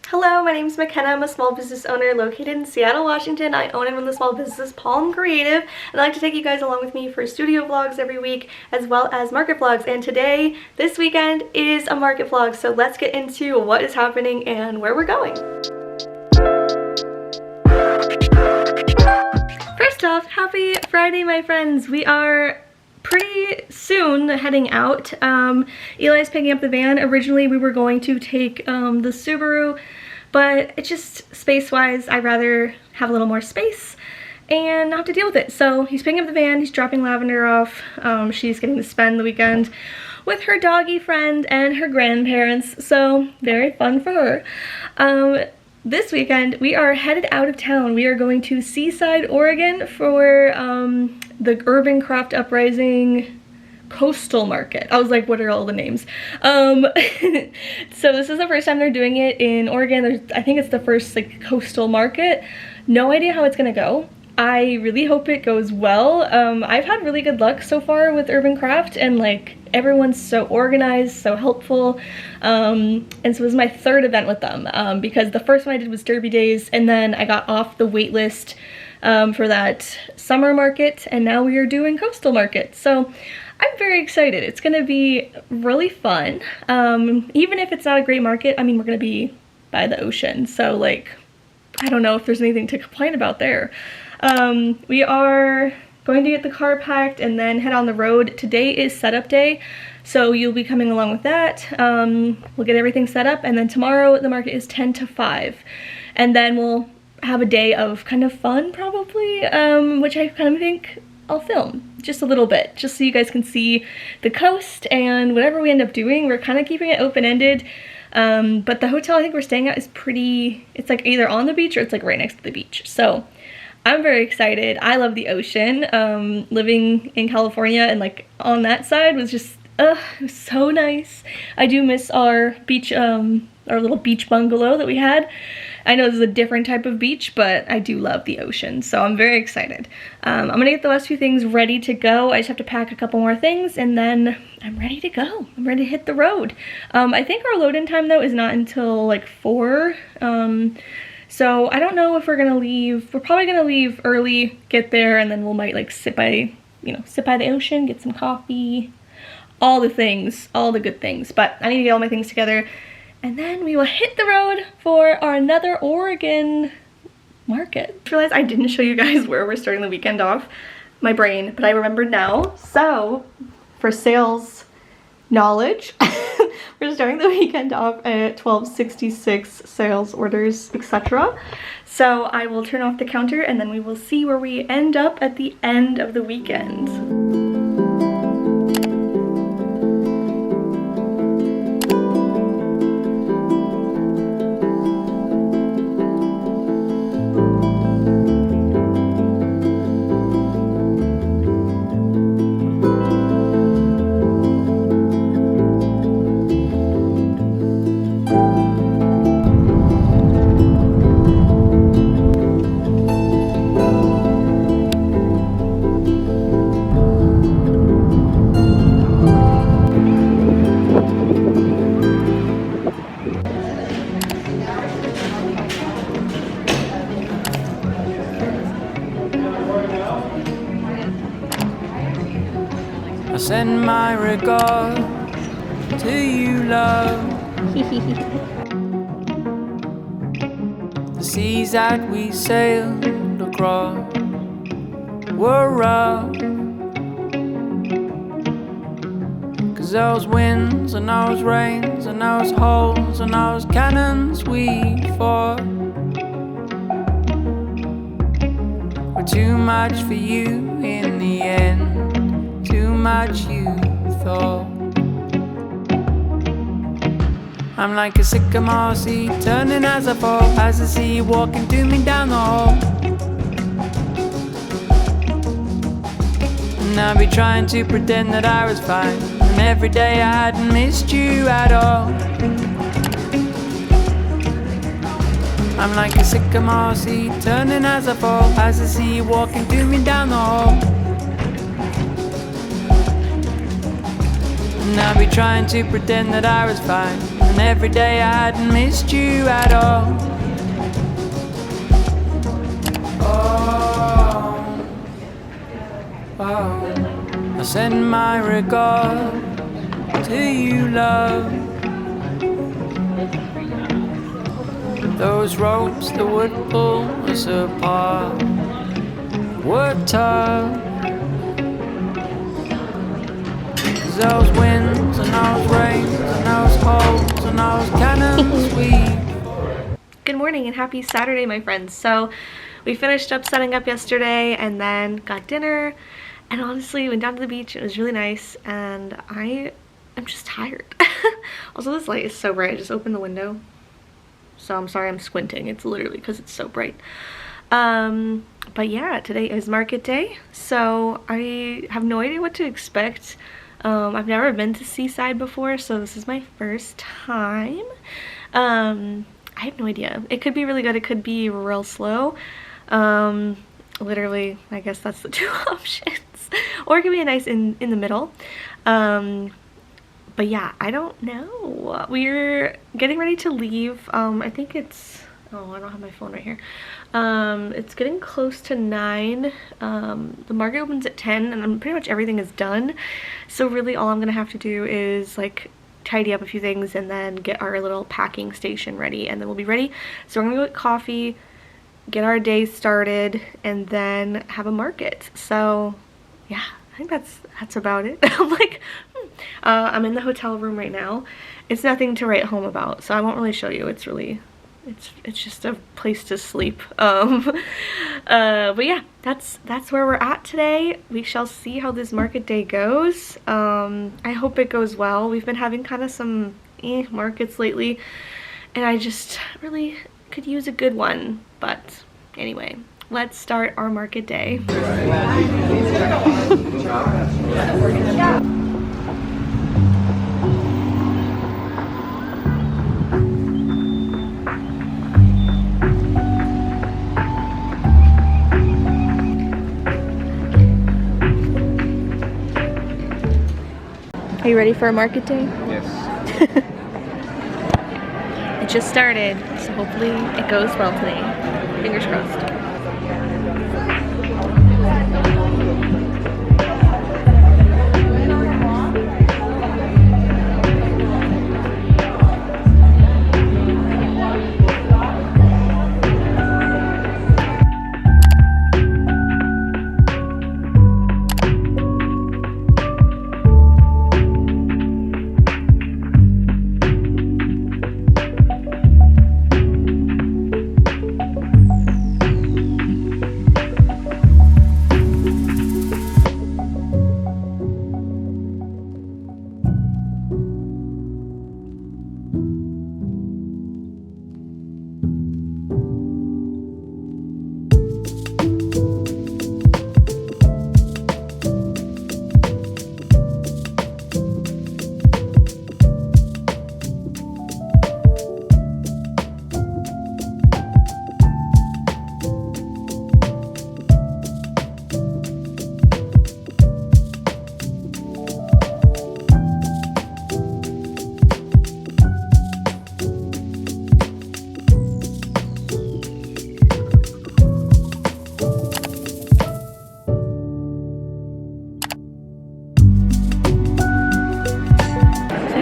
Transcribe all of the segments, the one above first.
Hello, my name is McKenna. I'm a small business owner located in Seattle, Washington. I own and run the small business Palm Creative, and I like to take you guys along with me for studio vlogs every week as well as market vlogs. And today, this weekend, is a market vlog, so let's get into what is happening and where we're going. First off, happy Friday, my friends. We are pretty soon heading out. Eli's picking up the van. Originally we were going to take the Subaru, but it's just space-wise, I'd rather have a little more space and not have to deal with it. So he's picking up the van, he's dropping Lavender off. She's getting to spend the weekend with her doggy friend and her grandparents, so very fun for her. This weekend, we are headed out of town. We are going to Seaside, Oregon for the Urban Craft Uprising Coastal Market. I was like, what are all the names? So this is the first time they're doing it in Oregon. I think it's the first like coastal market. No idea how it's gonna go. I really hope it goes well. I've had really good luck so far with Urban Craft, and like everyone's so organized, so helpful. And so this is my third event with them, because the first one I did was Derby Days, and then I got off the wait list for that summer market, and now we are doing coastal market. So I'm very excited. It's gonna be really fun. Even if it's not a great market, I mean, we're gonna be by the ocean, so like, I don't know if there's anything to complain about there. We are going to get the car packed and then head on the road. Today is setup day, so you'll be coming along with that. We'll get everything set up, and then tomorrow the market is 10 to 5. And then we'll have a day of kind of fun probably, which I kind of think I'll film just a little bit, just so you guys can see the coast, and whatever we end up doing, we're kind of keeping it open-ended. But the hotel I think we're staying at is pretty, it's like either on the beach or it's like right next to the beach. So I'm very excited. I love the ocean. Living in California and like on that side was just, it was so nice. I do miss our beach, our little beach bungalow that we had. I know this is a different type of beach, but I do love the ocean, so I'm very excited. I'm gonna get the last few things ready to go. I just have to pack a couple more things, and then I'm ready to go. I'm ready to hit the road. I think our load-in time, though, is not until like 4. So I don't know if we're gonna leave. We're probably gonna leave early, get there, and then we might like sit by the ocean, get some coffee, all the things, all the good things. But I need to get all my things together, and then we will hit the road for our another Oregon market. I realized I didn't show you guys where we're starting the weekend off. My brain, but I remembered now. So for sales knowledge, we're starting the weekend off at 1266 sales orders, etc. So I will turn off the counter, and then we will see where we end up at the end of the weekend. I send my regard to you, love. The seas that we sailed across were rough, 'cause those winds and those rains and those holes and those cannons we fought were too much for you in the end. Too much you thought. I'm like a sycamore seed turning as I fall, as I see you walking to me down the hall. And I'll be trying to pretend that I was fine, and every day I hadn't missed you at all. I'm like a sycamore seed turning as I fall, as I see you walking to me down the hall. And I'd be trying to pretend that I was fine, and every day I hadn't missed you at all. I send my regard to you, love. Those ropes that would pull us apart were tough. 'Cause those winds and those rains and those holes and those cannons we... Good morning and happy Saturday, my friends. So we finished up setting up yesterday and then got dinner, and honestly went down to the beach. It was really nice and I'm just tired. Also, this light is so bright. I just opened the window, so I'm sorry I'm squinting. It's literally because it's so bright. But yeah, today is market day, so I have no idea what to expect. I've never been to Seaside before, so this is my first time. I have no idea. It could be really good, it could be real slow. Literally, I guess that's the two options. Or it could be a nice in the middle. But yeah, I don't know. We're getting ready to leave. I think it's, oh, I don't have my phone right here. It's getting close to 9. The market opens at 10 and pretty much everything is done. So really all I'm gonna have to do is like tidy up a few things and then get our little packing station ready, and then we'll be ready. So we're gonna go get coffee, get our day started, and then have a market. So yeah, I think that's about it. I'm like, I'm in the hotel room right now. It's nothing to write home about, so I won't really show you. It's really, it's just a place to sleep. But yeah, that's where we're at today. We shall see how this market day goes. I hope it goes well. We've been having kind of some markets lately, and I just really could use a good one. But anyway, let's start our market day. Are you ready for a market day? Yes. It just started, so hopefully it goes well today. Fingers crossed.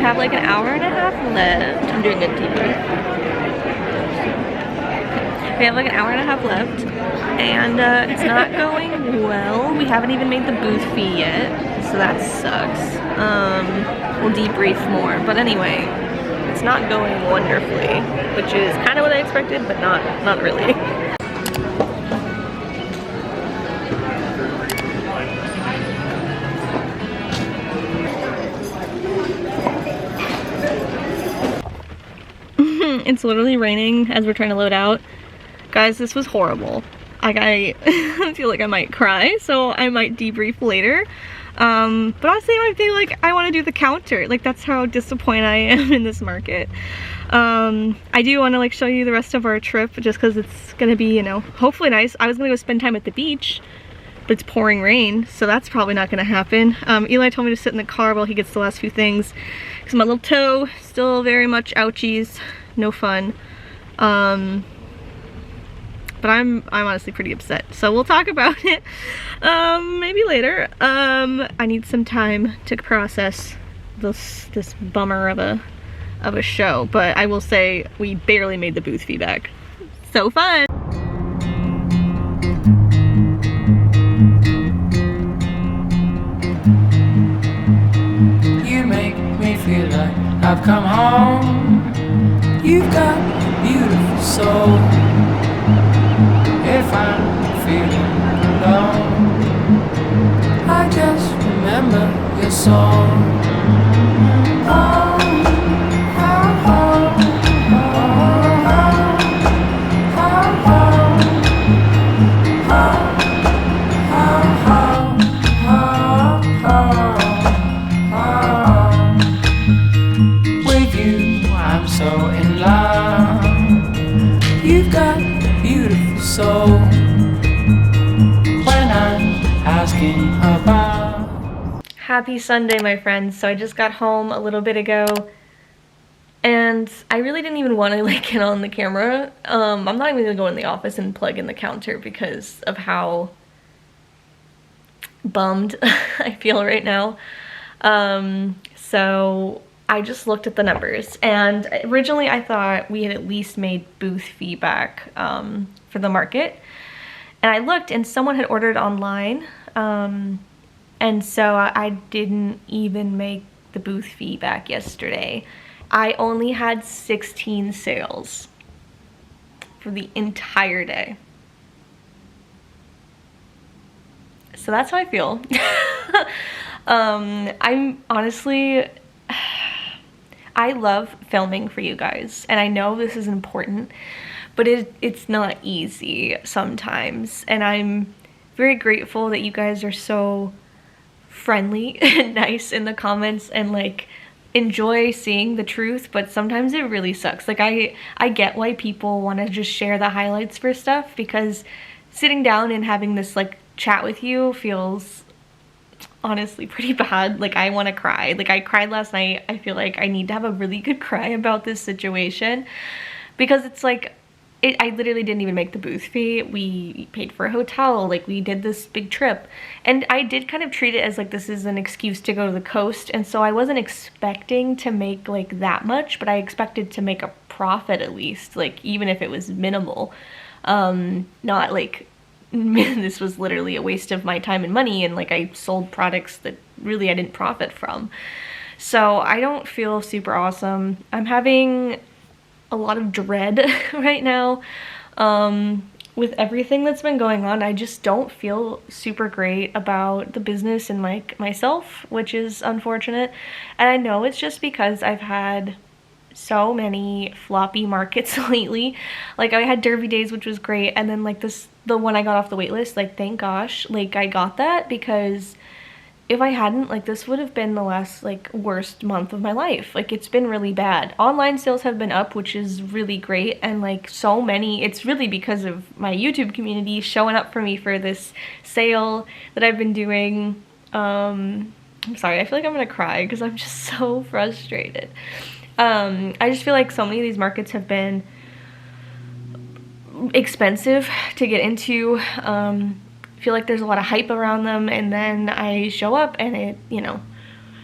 Have like an hour and a half left. I'm doing good TV. We have like an hour and a half left, and it's not going well. We haven't even made the booth fee yet, so that sucks. We'll debrief more, but anyway, it's not going wonderfully, which is kind of what I expected, but not really. It's literally raining as we're trying to load out. Guys, this was horrible. Like, I feel like I might cry, so I might debrief later. But honestly, I feel like I want to do the counter. Like, that's how disappointed I am in this market. I do want to like show you the rest of our trip just because it's gonna be, you know, hopefully nice. I was gonna go spend time at the beach, but it's pouring rain, so that's probably not gonna happen. Eli told me to sit in the car while he gets the last few things, because my little toe still very much ouchies, no fun. But I'm honestly pretty upset, so we'll talk about it maybe later. I need some time to process this bummer of a show, but I will say we barely made the booth fee back. So fun. You make me feel like I've come home. You've got a beautiful soul. If I'm feeling alone, I just remember your song. Oh, oh, oh, with you, I'm so in love. You've got a beautiful soul. When I'm asking about. Happy Sunday, my friends. So I just got home a little bit ago, and I really didn't even want to like get on the camera. I'm not even gonna go in the office and plug in the counter because of how bummed I feel right now. So I just looked at the numbers, and originally I thought we had at least made booth fee back for the market, and I looked and someone had ordered online, and so I didn't even make the booth fee back yesterday. I only had 16 sales for the entire day. So that's how I feel. I'm honestly, I love filming for you guys, and I know this is important, but it's not easy sometimes, and I'm very grateful that you guys are so friendly and nice in the comments and like enjoy seeing the truth, but sometimes it really sucks. Like I get why people want to just share the highlights for stuff, because sitting down and having this like chat with you feels honestly pretty bad. Like I want to cry. Like I cried last night. I feel like I need to have a really good cry about this situation, because it's like I literally didn't even make the booth fee. We paid for a hotel, like we did this big trip, and I did kind of treat it as like this is an excuse to go to the coast, and so I wasn't expecting to make like that much, but I expected to make a profit at least, like even if it was minimal. Not like this was literally a waste of my time and money, and like I sold products that really I didn't profit from. So I don't feel super awesome. I'm having a lot of dread right now with everything that's been going on. I just don't feel super great about the business and like myself, which is unfortunate. And I know it's just because I've had so many floppy markets lately. Like I had Derby Days, which was great, and then like the one I got off the wait list, like thank gosh like I got that, because if I hadn't, like this would have been the last like worst month of my life. Like it's been really bad. Online sales have been up, which is really great, and like so many, it's really because of my YouTube community showing up for me for this sale that I've been doing. I'm sorry, I feel like I'm gonna cry because I'm just so frustrated. I just feel like so many of these markets have been expensive to get into. Feel like there's a lot of hype around them, and then I show up and it, you know,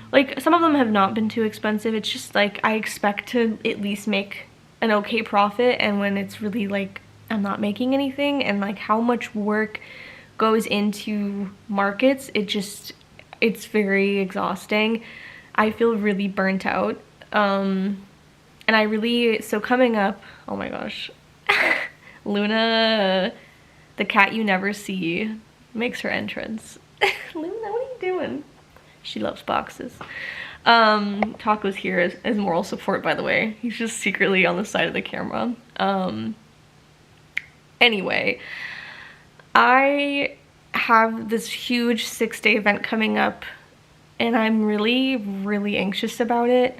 like some of them have not been too expensive. It's just like I expect to at least make an okay profit, and when it's really like I'm not making anything, and like how much work goes into markets, it's very exhausting. I feel really burnt out. And I really, so coming up, oh my gosh, Luna, the cat you never see, makes her entrance. Luna, what are you doing? She loves boxes. Taco's here as moral support, by the way. He's just secretly on the side of the camera. Anyway, I have this huge 6-day event coming up, and I'm really, really anxious about it.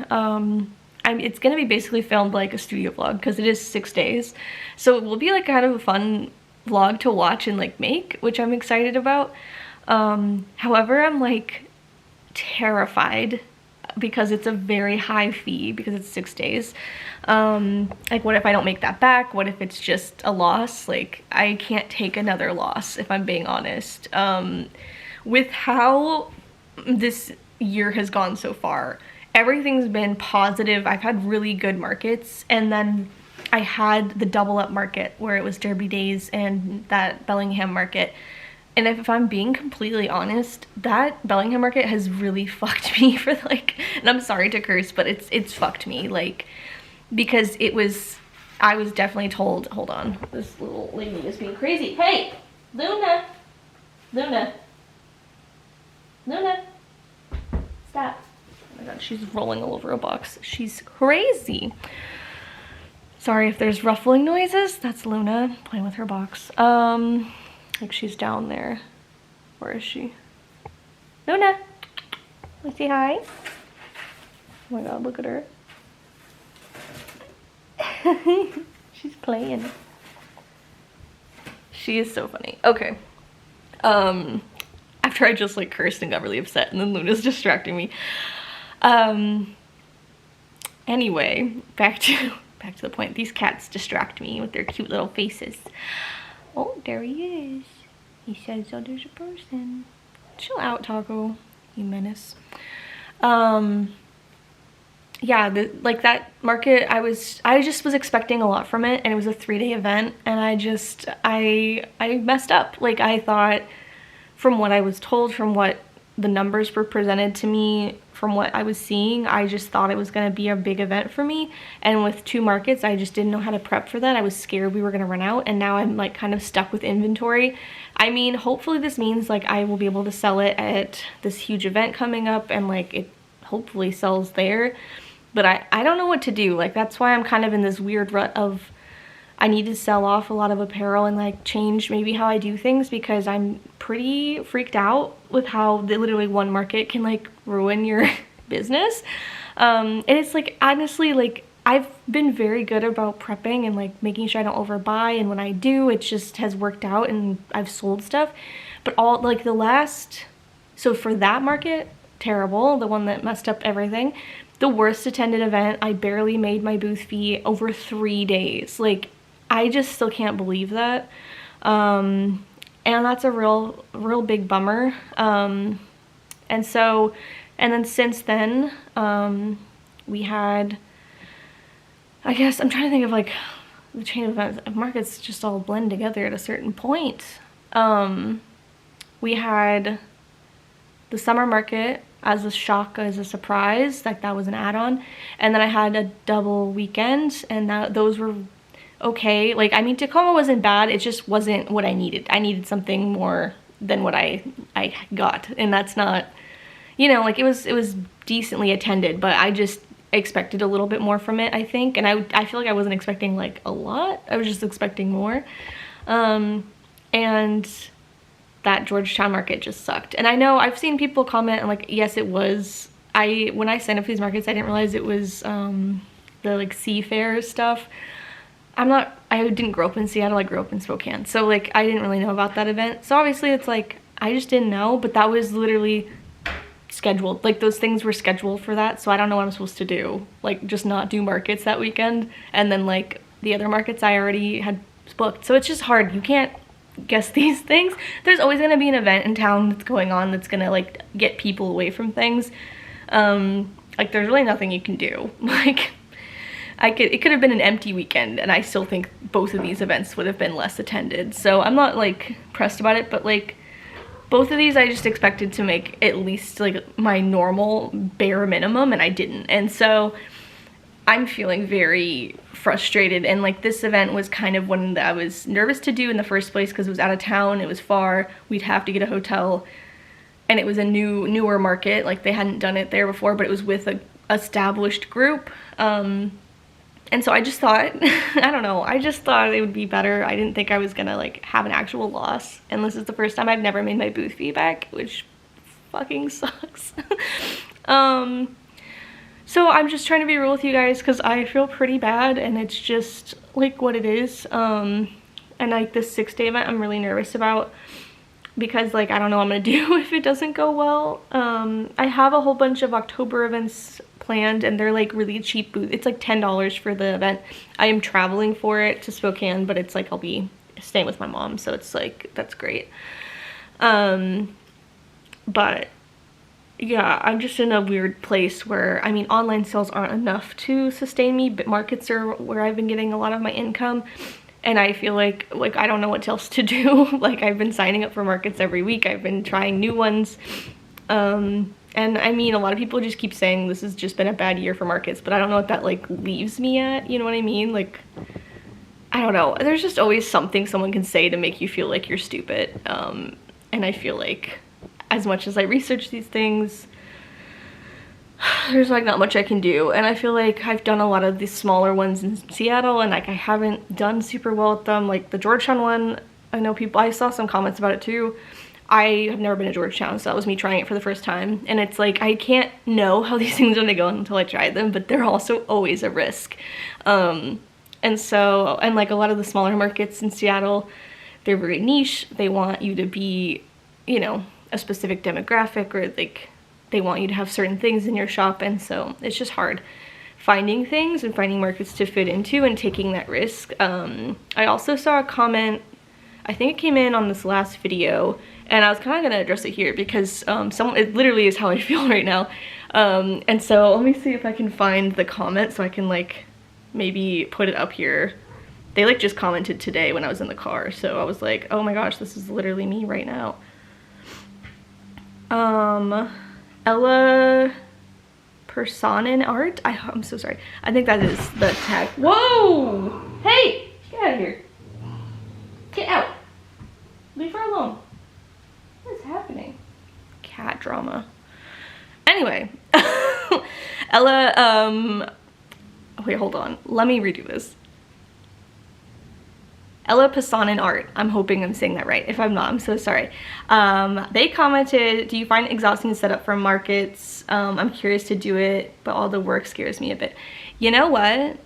It's gonna be basically filmed like a studio vlog, because it is 6 days. So it will be like kind of a fun vlog to watch and like make, which I'm excited about. However, I'm like terrified because it's a very high fee because it's 6 days. Like what if I don't make that back? What if it's just a loss? Like I can't take another loss if I'm being honest. With how this year has gone so far, everything's been positive. I've had really good markets, and then I had the double up market where it was Derby Days and that Bellingham market. And if I'm being completely honest, that Bellingham market has really fucked me for like, and I'm sorry to curse, but it's fucked me, like, because I was definitely told, hold on, this little lady is being crazy. Hey, Luna, Luna, Luna, stop. Oh my god, she's rolling all over a box. She's crazy. Sorry if there's ruffling noises. That's Luna playing with her box. Like she's down there. Where is she? Luna, wanna say hi? Oh my god, look at her. She's playing. She is so funny. Okay. After I just like cursed and got really upset, and then Luna's distracting me. Anyway, back to the point. These cats distract me with their cute little faces. Oh, there he is. He says, oh, there's a person. Chill out, Taco, you menace. Yeah, like that market, I just was expecting a lot from it, and it was a 3-day event, and I messed up. Like I thought, from what I was told, from what the numbers were presented to me, from what I was seeing, I just thought it was going to be a big event for me. And with 2 markets, I just didn't know how to prep for that. I was scared we were going to run out, and now I'm like kind of stuck with inventory. I mean, hopefully this means like I will be able to sell it at this huge event coming up, and like it hopefully sells there. But I don't know what to do. Like that's why I'm kind of in this weird rut of I need to sell off a lot of apparel and like change maybe how I do things, because I'm pretty freaked out with how literally one market can like ruin your business. And it's like, honestly, like I've been very good about prepping and like making sure I don't overbuy, and when I do, it just has worked out and I've sold stuff. But all like so for that market, terrible, the one that messed up everything. The worst attended event, I barely made my booth fee over 3 days. Like I just still can't believe that. And that's a real big bummer. And then since then, we had, I guess, I'm trying to think of like the chain of events. Markets just all blend together at a certain point. We had the summer market as a shock, as a surprise, like that was an add-on. And then I had a double weekend, and those were okay. Like, I mean, Tacoma wasn't bad, it just wasn't what I needed. I needed something more than what I got, and that's not, you know, like it was decently attended, but I just expected a little bit more from it, I think. And I feel like I wasn't expecting like a lot, I was just expecting more. And that Georgetown market just sucked. And I know I've seen people comment and like, yes, it was. When I signed up for these markets, I didn't realize it was the like Seafair stuff. I didn't grow up in Seattle, I grew up in Spokane. So like, I didn't really know about that event. So obviously it's like, I just didn't know, but that was literally scheduled. Like those things were scheduled for that. So I don't know what I'm supposed to do. Like just not do markets that weekend. And then like the other markets I already had booked. So it's just hard. You can't guess these things. There's always going to be an event in town that's going on that's going to like get people away from things. Like there's really nothing you can do. Like it could have been an empty weekend, and I still think both of these events would have been less attended. So I'm not like pressed about it, but like both of these I just expected to make at least like my normal bare minimum, and I didn't. And so I'm feeling very frustrated, and like this event was kind of one that I was nervous to do in the first place because it was out of town, it was far, we'd have to get a hotel, and it was a newer market. Like they hadn't done it there before, but it was with a established group. And so I just thought, I don't know, I just thought it would be better. I didn't think I was gonna like have an actual loss, and this is the first time I've never made my booth fee back, which fucking sucks. So I'm just trying to be real with you guys because I feel pretty bad, and it's just like what it is. and like this 6-day event I'm really nervous about because like I don't know what I'm gonna do if it doesn't go well. I have a whole bunch of October events planned and they're like really cheap booth. It's like $10 for the event. I am traveling for it to Spokane, but it's like I'll be staying with my mom, so it's like that's great. But yeah, I'm just in a weird place where, I mean, online sales aren't enough to sustain me, but markets are where I've been getting a lot of my income. And I feel like I don't know what else to do. Like I've been signing up for markets every week. I've been trying new ones. And I mean, a lot of people just keep saying this has just been a bad year for markets, but I don't know what that like leaves me at, you know what I mean? Like, I don't know. There's just always something someone can say to make you feel like you're stupid. And I feel like as much as I research these things, there's like not much I can do. And I feel like I've done a lot of these smaller ones in Seattle and like I haven't done super well at them. Like the Georgetown one, I know people, I saw some comments about it too. I have never been to Georgetown, so that was me trying it for the first time. And it's like, I can't know how these things are gonna go until I try them, but they're also always a risk. And like a lot of the smaller markets in Seattle, they're very niche. They want you to be, you know, a specific demographic, or like they want you to have certain things in your shop, and so it's just hard finding things and finding markets to fit into and taking that risk. I also saw a comment, I think it came in on this last video, and I was kind of gonna address it here because it literally is how I feel right now. And so let me see if I can find the comment so I can like maybe put it up here. They like just commented today when I was in the car, so I was like, oh my gosh, this is literally me right now. Ella Personen Art? I'm so sorry. I think that is the tag. Whoa! Hey! Get out of here. Get out. Leave her alone. What is happening? Cat drama. Anyway. Ella, wait, hold on. Let me redo this. Ella Personen Art. I'm hoping I'm saying that right. If I'm not, I'm so sorry. They commented, do you find it exhausting to set up for markets? I'm curious to do it, but all the work scares me a bit. You know what?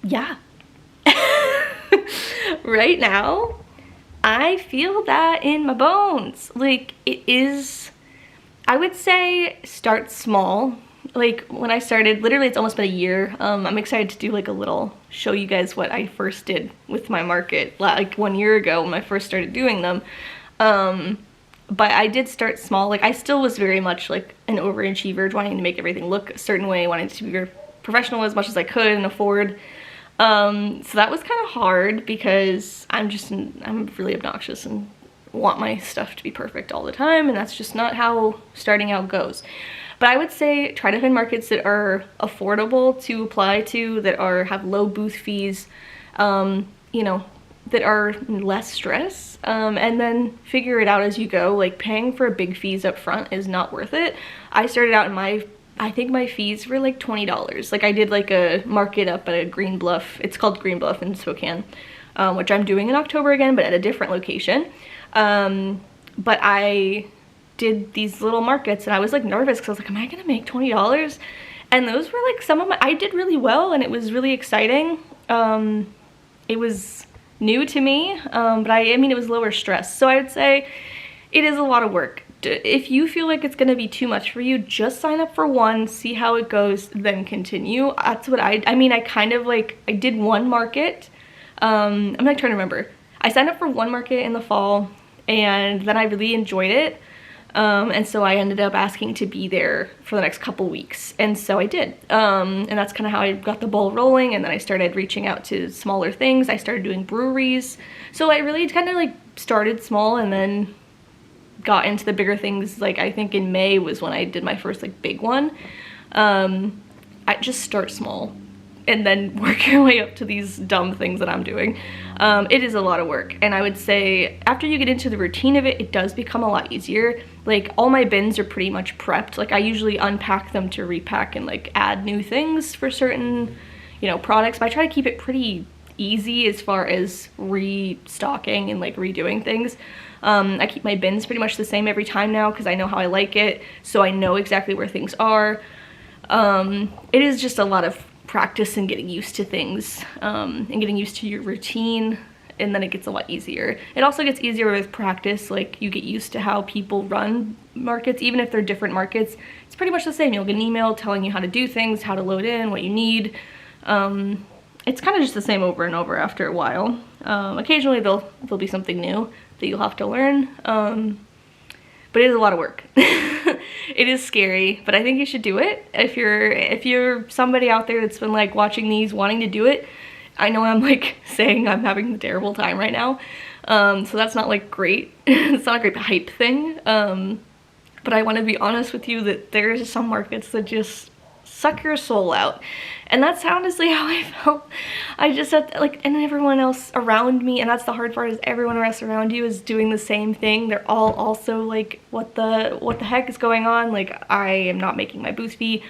Yeah. Right now, I feel that in my bones. Like, it is, I would say start small. Like when I started, literally it's almost been a year. I'm excited to do like a little, show you guys what I first did with my market like 1 year ago when I first started doing them. But I did start small. Like I still was very much like an overachiever, wanting to make everything look a certain way, wanting to be very professional as much as I could and afford. So that was kind of hard because I'm really obnoxious and want my stuff to be perfect all the time, and that's just not how starting out goes. But I would say try to find markets that are affordable to apply to, that have low booth fees, you know, that are less stress, and then figure it out as you go. Like paying for big fees up front is not worth it. I started out in I think my fees were like $20. Like I did like a market up at a Green Bluff. It's called Green Bluff in Spokane, which I'm doing in October again, but at a different location. But I did these little markets and I was like nervous because I was like, am I gonna make $20? And those were like I did really well and it was really exciting. It was new to me, but I mean it was lower stress. So I would say it is a lot of work. If you feel like it's gonna be too much for you, just sign up for one, see how it goes, then continue. That's what I mean, I kind of like, I did one market. I'm like trying to remember. I signed up for one market in the fall and then I really enjoyed it. And so I ended up asking to be there for the next couple weeks. And so I did. And that's kind of how I got the ball rolling. And then I started reaching out to smaller things. I started doing breweries. So I really kind of like started small and then got into the bigger things. Like I think in May was when I did my first like big one. I just start small and then work your way up to these dumb things that I'm doing. It is a lot of work. And I would say after you get into the routine of it, it does become a lot easier. Like all my bins are pretty much prepped. Like I usually unpack them to repack and like add new things for certain, you know, products. But I try to keep it pretty easy as far as restocking and like redoing things. I keep my bins pretty much the same every time now because I know how I like it. So I know exactly where things are. It is just a lot of practice and getting used to things, and getting used to your routine, and then it gets a lot easier. It also gets easier with practice, like you get used to how people run markets, even if they're different markets. It's pretty much the same. You'll get an email telling you how to do things, how to load in, what you need. It's kind of just the same over and over after a while. Occasionally there'll be something new that you'll have to learn, but it is a lot of work. It is scary, but I think you should do it. If you're somebody out there that's been like watching these wanting to do it, I know I'm like saying I'm having a terrible time right now, so that's not like great. It's not a great hype thing, but I want to be honest with you that there's some markets that just suck your soul out, and that's honestly how I felt. I just had like, and everyone else around me, and that's the hard part, is everyone else around you is doing the same thing. They're all also like, what the heck is going on? Like, I am not making my booth fee.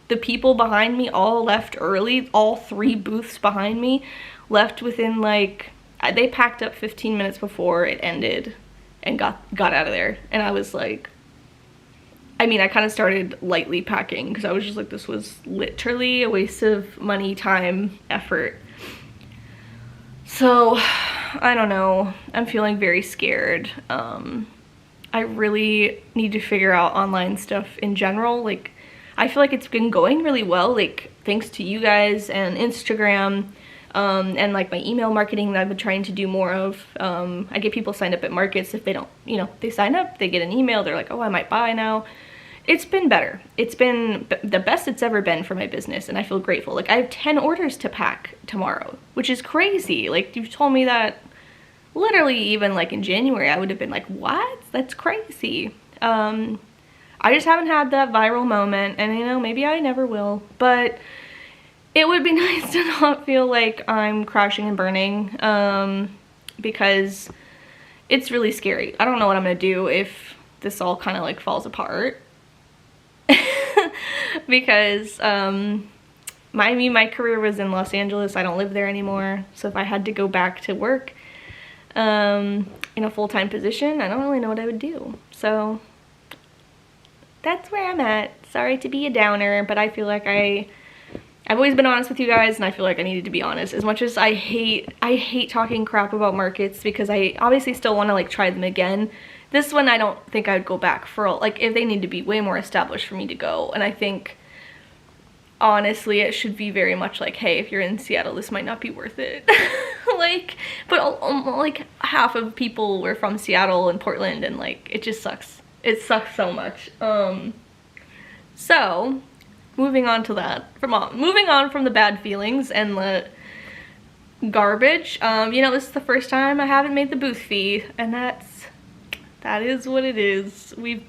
The people behind me all left early. All 3 booths behind me left within like, they packed up 15 minutes before it ended and got out of there. And I was like, I mean, I kind of started lightly packing because I was just like, this was literally a waste of money, time, effort. So I don't know, I'm feeling very scared. I really need to figure out online stuff in general. Like, I feel like it's been going really well, like thanks to you guys and Instagram, and like my email marketing that I've been trying to do more of. I get people signed up at markets. If they don't, you know, they sign up, they get an email, they're like, oh, I might buy now. It's been better. It's been the best it's ever been for my business, and I feel grateful. Like, I have 10 orders to pack tomorrow, which is crazy. Like, you've told me that literally even like in January, I would have been like, what? That's crazy. I just haven't had that viral moment, and you know, maybe I never will, but it would be nice to not feel like I'm crashing and burning, because it's really scary. I don't know what I'm gonna do if this all kind of like falls apart. Because my career was in Los Angeles. I don't live there anymore, so if I had to go back to work in a full-time position, I don't really know what I would do. So that's where I'm at. Sorry to be a downer, but I feel like I've always been honest with you guys, and I feel like I needed to be honest. As much as I hate talking crap about markets, because I obviously still want to like try them again. This one I don't think I'd go back for, like, if they need to be way more established for me to go. And I think honestly it should be very much like, hey, if you're in Seattle, this might not be worth it. Like, but like half of people were from Seattle and Portland, and like it just sucks. It sucks so much. So moving on to that, moving on from the bad feelings and the garbage, you know, this is the first time I haven't made the booth fee, and that is what it is. We've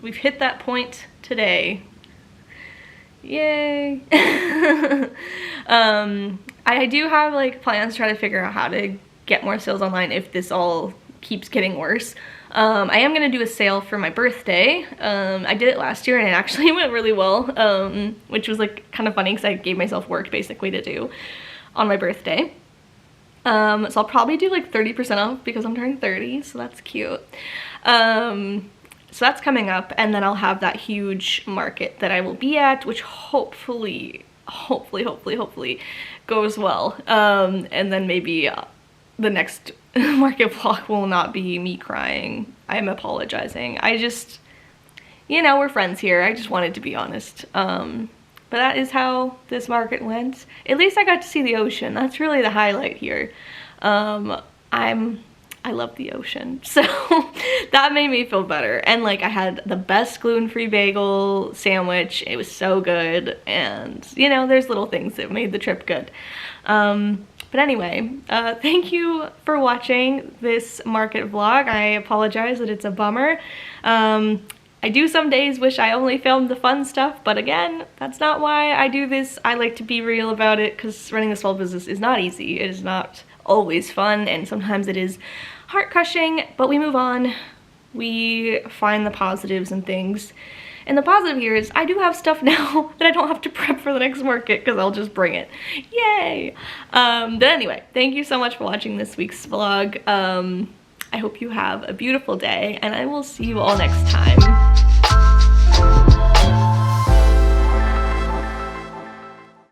hit that point today. Yay. I do have like plans to try to figure out how to get more sales online if this all keeps getting worse. I am gonna do a sale for my birthday. I did it last year and it actually went really well, which was like kind of funny because I gave myself work basically to do on my birthday. So I'll probably do like 30% off because I'm turning 30, so that's cute. So that's coming up, and then I'll have that huge market that I will be at, which hopefully goes well. And then maybe the next market vlog will not be me crying. I'm apologizing. I just, you know, we're friends here. I just wanted to be honest. But that is how this market went. At least I got to see the ocean. That's really the highlight here. I love the ocean, so that made me feel better. And like, I had the best gluten-free bagel sandwich. It was so good, and you know, there's little things that made the trip good. But anyway, thank you for watching this market vlog. I apologize that it's a bummer. I do some days wish I only filmed the fun stuff, but again, that's not why I do this. I like to be real about it, because running a small business is not easy. It is not always fun, and sometimes it is heart-crushing, but we move on. We find the positives and things. And the positive here is I do have stuff now that I don't have to prep for the next market because I'll just bring it. Yay! But anyway, thank you so much for watching this week's vlog. I hope you have a beautiful day, and I will see you all next time.